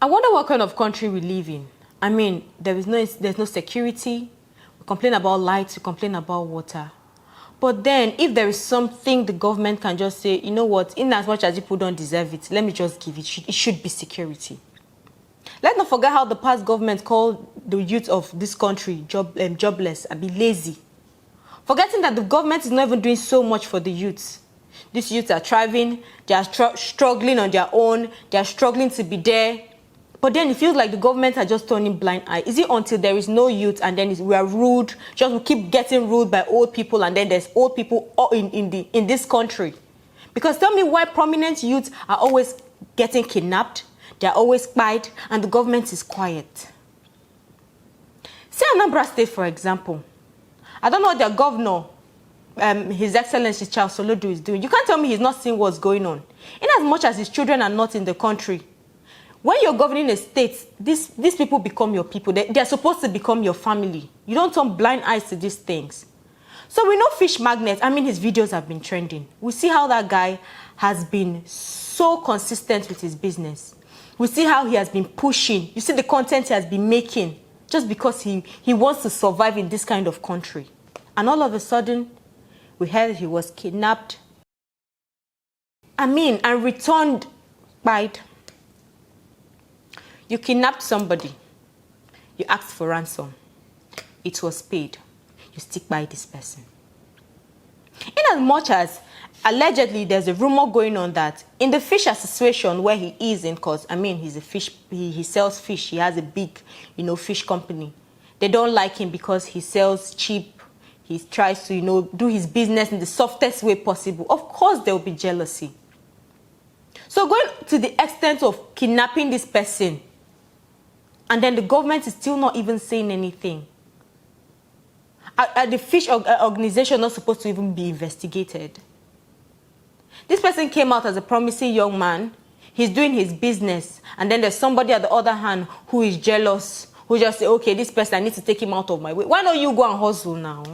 I wonder what kind of country we live in. I mean, there's no security. We complain about lights, we complain about water. But then, if there is something the government can just say, you know what, in as much as people don't deserve it, let me just give it. It should be security. Let's not forget how the past government called the youth of this country jobless and be lazy. Forgetting that the government is not even doing so much for the youths. These youths are thriving, they are struggling on their own, they are struggling to be there. But then it feels like the government are just turning blind eye. Is it until there is no youth and then we are ruled, just we keep getting ruled by old people and then there's old people in this country? Because tell me why prominent youths are always getting kidnapped, they're always spied, and the government is quiet. Say Anambra State, for example. I don't know what their governor, His Excellency Charles Soludo, is doing. You can't tell me he's not seeing what's going on. In as much as his children are not in the country, when you're governing a state, these people become your people. They're supposed to become your family. You don't turn blind eyes to these things. So we know Fish Magnet. I mean, his videos have been trending. We see how that guy has been so consistent with his business. We see how he has been pushing. You see the content he has been making just because he wants to survive in this kind of country. And all of a sudden, we heard he was kidnapped. And returned by... You kidnapped somebody. You asked for ransom. It was paid. You stick by this person. In as much as allegedly there's a rumor going on that in the fish association where he is in, because he's a fish, he sells fish, he has a big, fish company. They don't like him because he sells cheap. He tries to, do his business in the softest way possible. Of course there will be jealousy. So going to the extent of kidnapping this person, and then the government is still not even saying anything. Are the fish organization not supposed to even be investigated? This person came out as a promising young man. He's doing his business. And then there's somebody at the other hand who is jealous, who just say, okay, this person, I need to take him out of my way. Why don't you go and hustle now?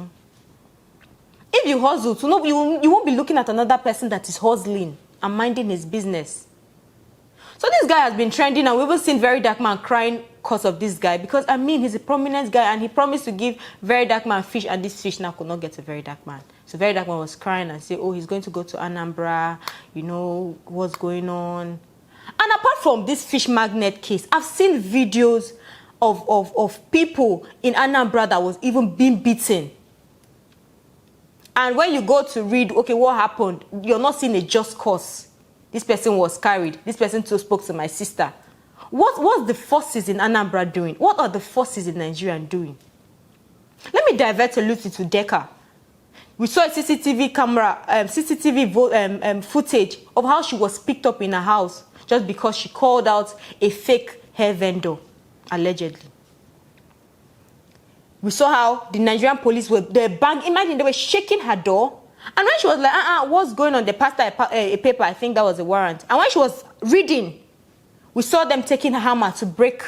If you hustle, you won't be looking at another person that is hustling and minding his business. So this guy has been trending, and we've even seen Very Dark Man crying because of this guy. Because, he's a prominent guy, and he promised to give Very Dark Man fish, and this fish now could not get to Very Dark Man. So Very Dark Man was crying and said, oh, he's going to go to Inanambra, what's going on. And apart from this Fish Magnet case, I've seen videos of people in Inanambra that was even being beaten. And when you go to read, okay, what happened, you're not seeing a just cause. This person was carried. This person too spoke to my sister. What's the forces in Inanambra doing? What are the forces in Nigeria doing? Let me divert a little to Decca. We saw a CCTV camera, footage of how she was picked up in her house just because she called out a fake hair vendor, allegedly. We saw how the Nigerian police were imagine they were shaking her door. And when she was like, what's going on? They passed her a paper, I think that was a warrant. And when she was reading, we saw them taking a hammer to break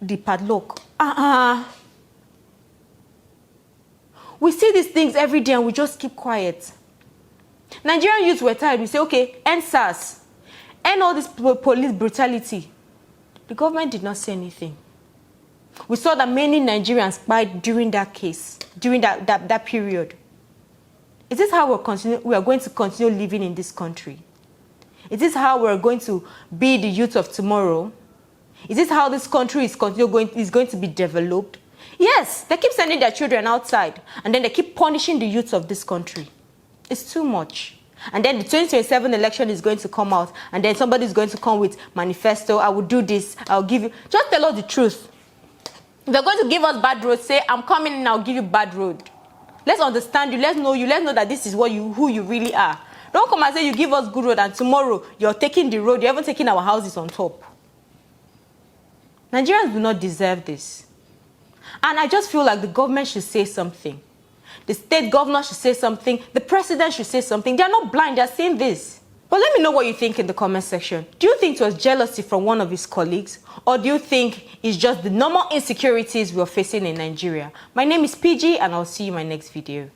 the padlock. We see these things every day and we just keep quiet. Nigerian youths were tired. We say, okay, end SARS. End all this police brutality. The government did not say anything. We saw that many Nigerians died during that case, during that period. Is this how we are going to continue living in this country? Is this how we're going to be the youth of tomorrow? Is this how this country is going to be developed? Yes, they keep sending their children outside, and then they keep punishing the youth of this country. It's too much. And then the 2027 election is going to come out, and then somebody is going to come with manifesto. I will do this. I'll give you. Just tell us the truth. If they're going to give us bad road, say, I'm coming and I'll give you bad road. Let's understand you. Let's know you. Let's know that this is who you really are. Don't come and say you give us good road and tomorrow you're taking the road. You're even taking our houses on top. Nigerians do not deserve this. And I just feel like the government should say something. The state governor should say something. The president should say something. They're not blind. They're saying this. But let me know what you think in the comment section. Do you think it was jealousy from one of his colleagues? Or do you think it's just the normal insecurities we're facing in Nigeria? My name is PG and I'll see you in my next video.